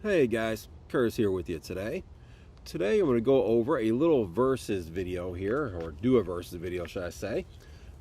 Hey guys, Curtis here with you today. Today I'm going to go over a little versus video here, or do a versus video, should I say.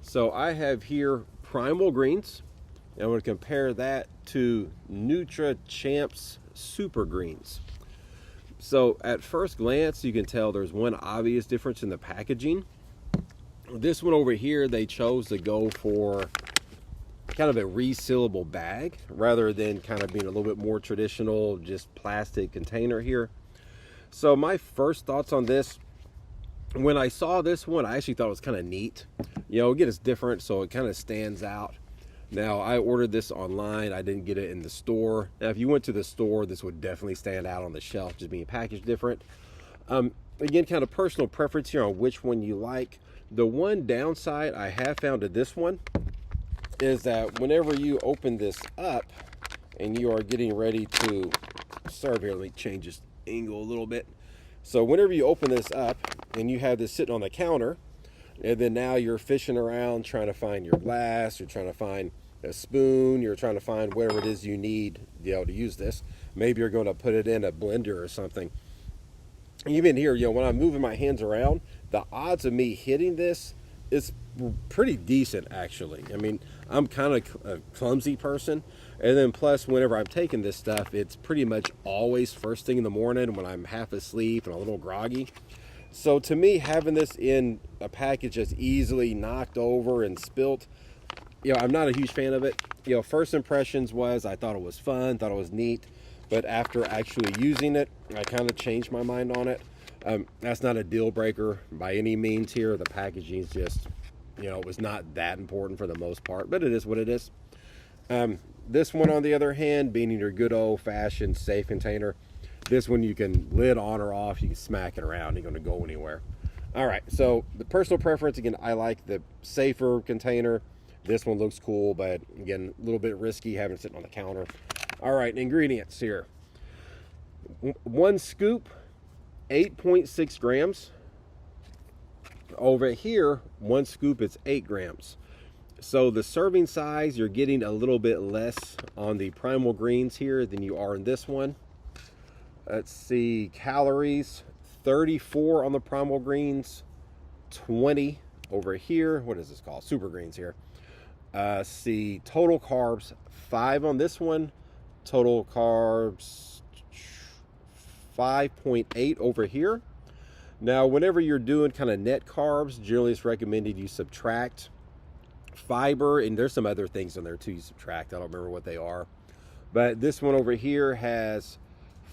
So I have here Primal greens, and I'm going to compare that to NutraChamps Super Greens. So at first glance, you can tell there's one obvious difference in the packaging. This one over here, they chose to go for kind of a resealable bag rather than kind of being a little bit more traditional, just plastic container here. So my first thoughts on this, when I saw this one, I actually thought it was kind of neat. You know, again, it's different, so it kind of stands out. Now, I ordered this online. I didn't get it in the store. Now, if you went to the store, this would definitely stand out on the shelf, just being packaged different. Again, kind of personal preference here on which one you like. The one downside I have found to this one is that whenever you open this up and you are getting ready to serve here, let me change this angle a little bit. So whenever you open this up and you have this sitting on the counter, and then now you're fishing around trying to find your glass, you're trying to find a spoon, you're trying to find whatever it is you need to be able to use this. Maybe you're going to put it in a blender or something. Even here, you know, when I'm moving my hands around, the odds of me hitting this is pretty decent, actually. I mean, I'm kind of a clumsy person, and then plus whenever I'm taking this stuff, it's pretty much always first thing in the morning when I'm half asleep and a little groggy. So to me, having this in a package that's easily knocked over and spilt, you know, I'm not a huge fan of it. You know, first impressions was I thought it was fun, thought it was neat, but after actually using it, I kind of changed my mind on it. That's not a deal breaker by any means here. The packaging is just, you know, it was not that important for the most part, but it is what it is. This one, on the other hand, being your good old-fashioned safe container, this one you can lid on or off, you can smack it around, you're going to go anywhere. All right, so the personal preference, again, I like the safer container. This one looks cool, but again, a little bit risky having it sitting on the counter. All right, ingredients here. One scoop, 8.6 grams. Over here, one scoop is 8 grams. So the serving size, you're getting a little bit less on the Primal greens here than you are in this one. Let's see, calories, 34 on the Primal greens, 20 over here. What is this called? Super greens here. See, total carbs, 5 on this one. Total carbs, 5.8 over here. Now, whenever you're doing kind of net carbs, generally it's recommended you subtract fiber, and there's some other things in there too you subtract. I don't remember what they are. But this one over here has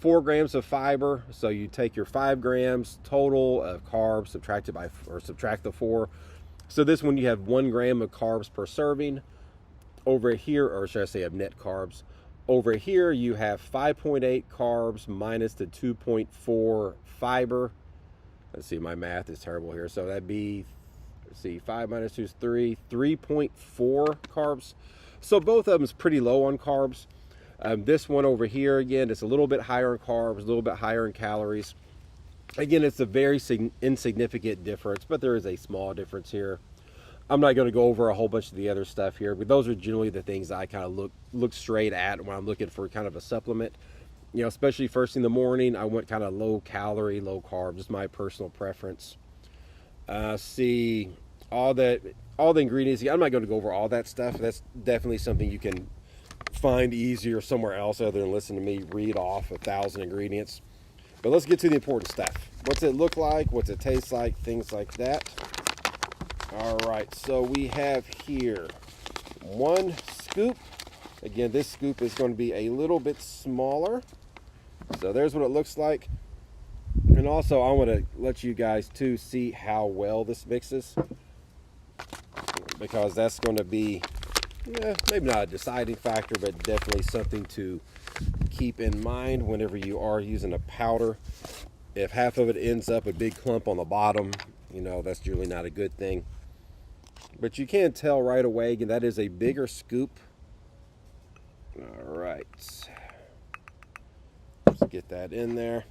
4 grams of fiber, so you take your 5 grams total of carbs, subtract the 4. So this one you have 1 gram of carbs per serving. Over here, or should I say of net carbs, over here you have 5.8 carbs minus the 2.4 fiber. Let's see, my math is terrible here. So that'd be, let's see, 5 minus 2 is 3, 3.4 carbs. So both of them is pretty low on carbs. This one over here, again, it's a little bit higher in carbs, a little bit higher in calories. Again, it's a very insignificant difference, but there is a small difference here. I'm not going to go over a whole bunch of the other stuff here, but those are generally the things I kind of look straight at when I'm looking for kind of a supplement. You know, especially first in the morning, I went kind of low calorie, low carb, just my personal preference. See, all the ingredients. I'm not going to go over all that stuff. That's definitely something you can find easier somewhere else other than listen to me read off 1,000 ingredients. But let's get to the important stuff. What's it look like? What's it taste like? Things like that. All right, so we have here 1 scoop. Again, this scoop is going to be a little bit smaller. So there's what it looks like. And also, I want to let you guys too see how well this mixes, because that's going to be, maybe not a deciding factor, but definitely something to keep in mind whenever you are using a powder. If half of it ends up a big clump on the bottom, you know, that's generally not a good thing. But you can tell right away, again, that is a bigger scoop. All right. Let's get that in there.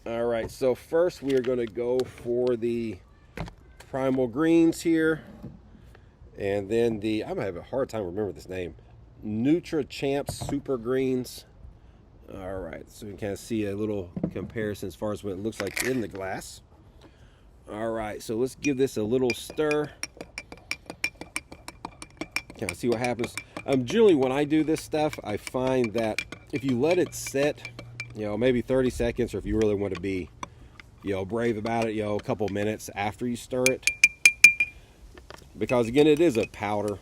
All right, so first we are going to go for the Primal greens here. And then I'm going to have a hard time remembering this name. NutraChamps Super Greens. All right, so you can kind of see a little comparison as far as what it looks like in the glass. All right, so let's give this a little stir. Kind of see what happens. Generally, when I do this stuff, I find that if you let it sit, you know, maybe 30 seconds, or if you really want to be, you know, brave about it, you know, a couple minutes after you stir it. Because again, it is a powder.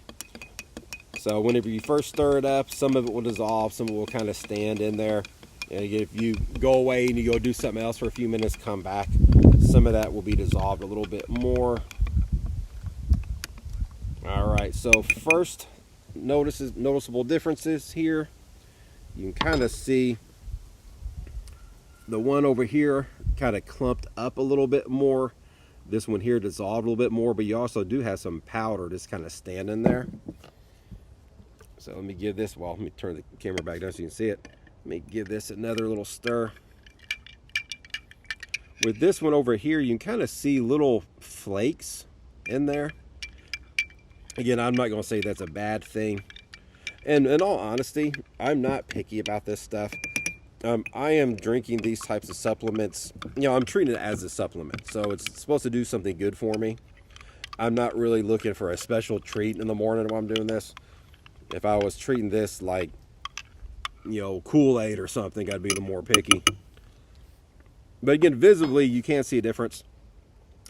So whenever you first stir it up, some of it will dissolve, some of it will kind of stand in there. And again, if you go away and you go do something else for a few minutes, come back, some of that will be dissolved a little bit more. All right, so first noticeable differences here. You can kind of see the one over here kind of clumped up a little bit more. This one here dissolved a little bit more, but you also do have some powder just kind of standing there. So let me give this, well, let me turn the camera back down so you can see it. Let me give this another little stir. With this one over here, you can kind of see little flakes in there. Again, I'm not going to say that's a bad thing. And in all honesty, I'm not picky about this stuff. I am drinking these types of supplements. You know, I'm treating it as a supplement. So it's supposed to do something good for me. I'm not really looking for a special treat in the morning while I'm doing this. If I was treating this like, you know, Kool-Aid or something, I'd be a little more picky. But again, visibly, you can't see a difference.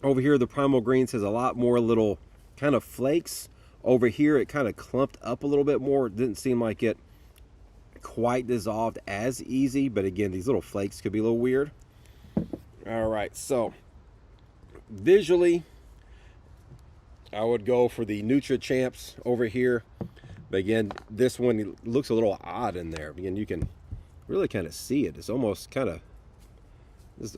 Over here, the Primal Greens has a lot more little kind of flakes. Over here, it kind of clumped up a little bit more. It didn't seem like it quite dissolved as easy, but again, these little flakes could be a little weird. All right, so visually, I would go for the NutraChamps over here. But again, this one looks a little odd in there. Again, you can really kind of see it. It's almost kind of,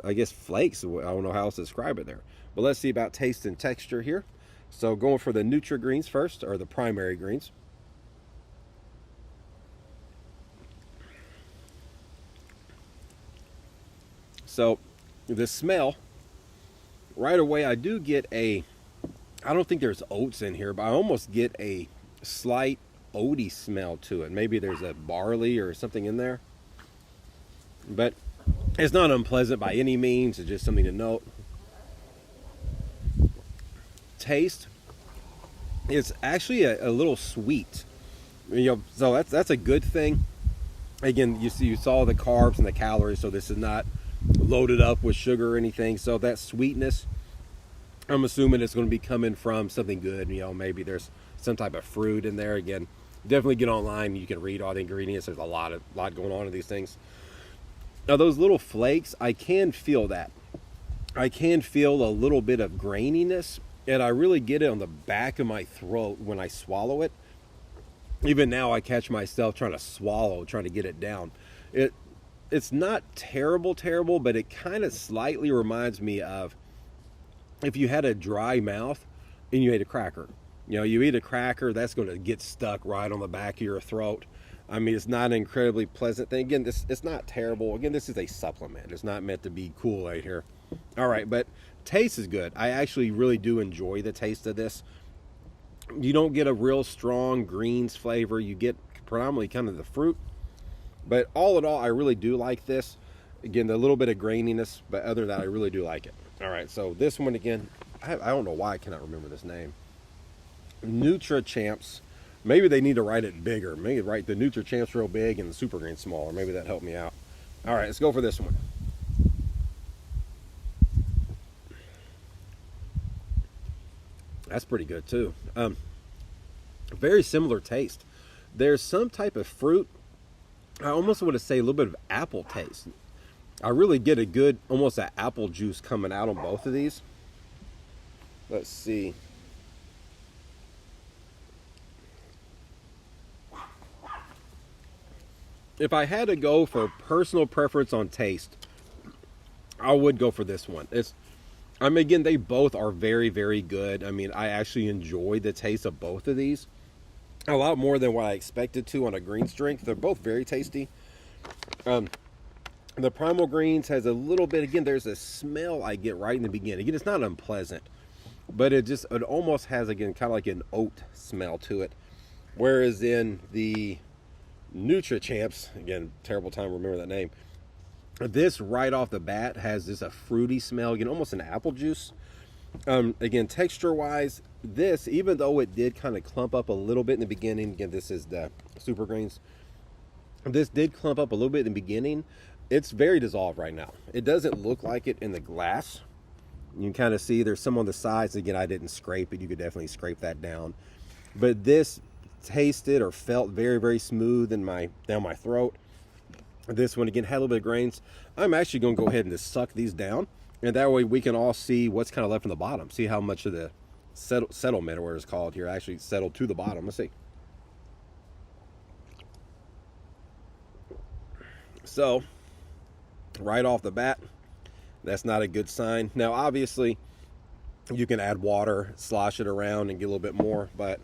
I guess, flakes. I don't know how else to describe it there. But let's see about taste and texture here. So going for the Greens first, or the primary greens. So the smell, right away, I do get a, I don't think there's oats in here, but I almost get a slight oaty smell to it. Maybe there's a barley or something in there. But it's not unpleasant by any means. It's just something to note. Taste, it's actually a little sweet. You know, so that's a good thing. Again, you saw the carbs and the calories, so this is not loaded up with sugar or anything. So that sweetness, I'm assuming it's going to be coming from something good. You know, maybe there's some type of fruit in there. Again, definitely get online. You can read all the ingredients. There's a lot going on in these things. Now, those little flakes, I can feel that. I can feel a little bit of graininess, and I really get it on the back of my throat when I swallow it. Even now, I catch myself trying to swallow, trying to get it down. It's not terrible, but it kind of slightly reminds me of if you had a dry mouth and you ate a cracker. You know, you eat a cracker, that's going to get stuck right on the back of your throat. I mean, it's not an incredibly pleasant thing. Again, it's not terrible. Again, this is a supplement. It's not meant to be Kool-Aid here. All right, but taste is good. I actually really do enjoy the taste of this. You don't get a real strong greens flavor. You get predominantly kind of the fruit. But all in all, I really do like this. Again, the little bit of graininess, but other than that, I really do like it. All right, so this one again, I don't know why I cannot remember this name. NutraChamps. Maybe they need to write it bigger. Maybe write the NutraChamps real big and the Super Green smaller. Maybe that helped me out. All right, let's go for this one. That's pretty good too. Very similar taste. There's some type of fruit. I almost want to say a little bit of apple taste. I really get a good, almost an apple juice coming out on both of these. Let's see. If I had to go for personal preference on taste, I would go for this one. I mean, again, they both are very, very good. I mean, I actually enjoy the taste of both of these a lot more than what I expected to on a green strength. They're both very tasty. The Primal Greens has a little bit, again, there's a smell I get right in the beginning. Again, it's not unpleasant, but it almost has, again, kind of like an oat smell to it. Whereas in the NutraChamps, again, terrible time to remember that name, this right off the bat has this a fruity smell, again, almost an apple juice. Again, texture wise, this, even though it did kind of clump up a little bit in the beginning, again, this is the super greens, this did clump up a little bit in the beginning. It's very dissolved right now. It doesn't look like it in the glass. You can kind of see there's some on the sides. Again, I didn't scrape it. You could definitely scrape that down. But this tasted or felt very, very smooth in down my throat. This one, again, had a little bit of grains. I'm actually going to go ahead and just suck these down. And that way we can all see what's kind of left in the bottom. See how much of the settlement, or what it's called here, actually settled to the bottom. Let's see. So, right off the bat, that's not a good sign. Now, obviously, you can add water, slosh it around, and get a little bit more, but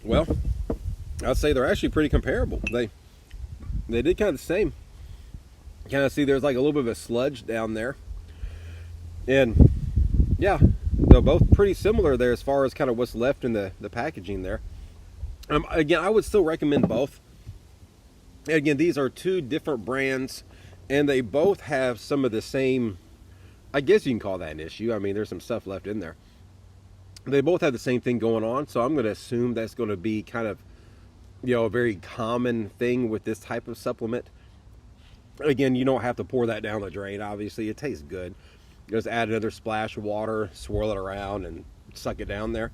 well, I'd say they're actually pretty comparable. They did kind of the same. Kind of see there's like a little bit of a sludge down there. And yeah, they're both pretty similar there as far as kind of what's left in the packaging there. Again, I would still recommend both. Again, these are two different brands, and they both have some of the same, I guess you can call that an issue. I mean, there's some stuff left in there. They both have the same thing going on, so I'm going to assume that's going to be kind of, you know, a very common thing with this type of supplement. Again, you don't have to pour that down the drain, obviously. It tastes good. Just add another splash of water, swirl it around, and suck it down there.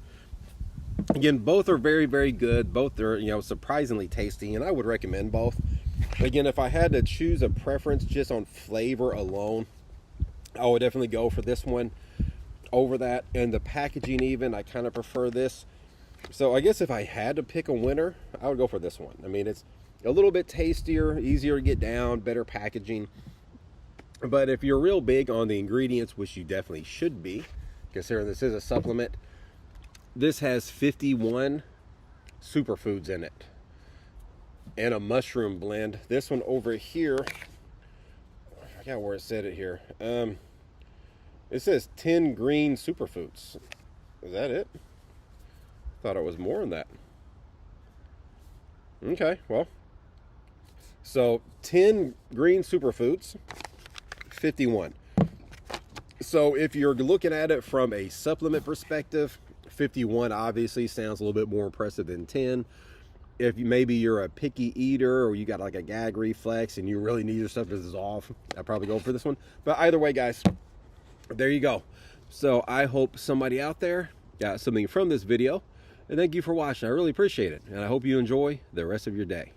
Again, both are very, very good. Both are, you know, surprisingly tasty, and I would recommend both. Again, if I had to choose a preference just on flavor alone, I would definitely go for this one over that. And the packaging even, I kind of prefer this. So I guess if I had to pick a winner, I would go for this one. I mean, it's a little bit tastier, easier to get down, better packaging. But if you're real big on the ingredients, which you definitely should be, considering this is a supplement, this has 51 superfoods in it and a mushroom blend. This one over here, I forgot where it said it here. It says 10 green superfoods. Is that it? Thought it was more than that. Okay, well, so 10 green superfoods, 51. So if you're looking at it from a supplement perspective, 51 obviously sounds a little bit more impressive than 10. If maybe you're a picky eater or you got like a gag reflex and you really need your stuff to dissolve, I'd probably go for this one. But either way, guys, there you go. So I hope somebody out there got something from this video. And thank you for watching. I really appreciate it. And I hope you enjoy the rest of your day.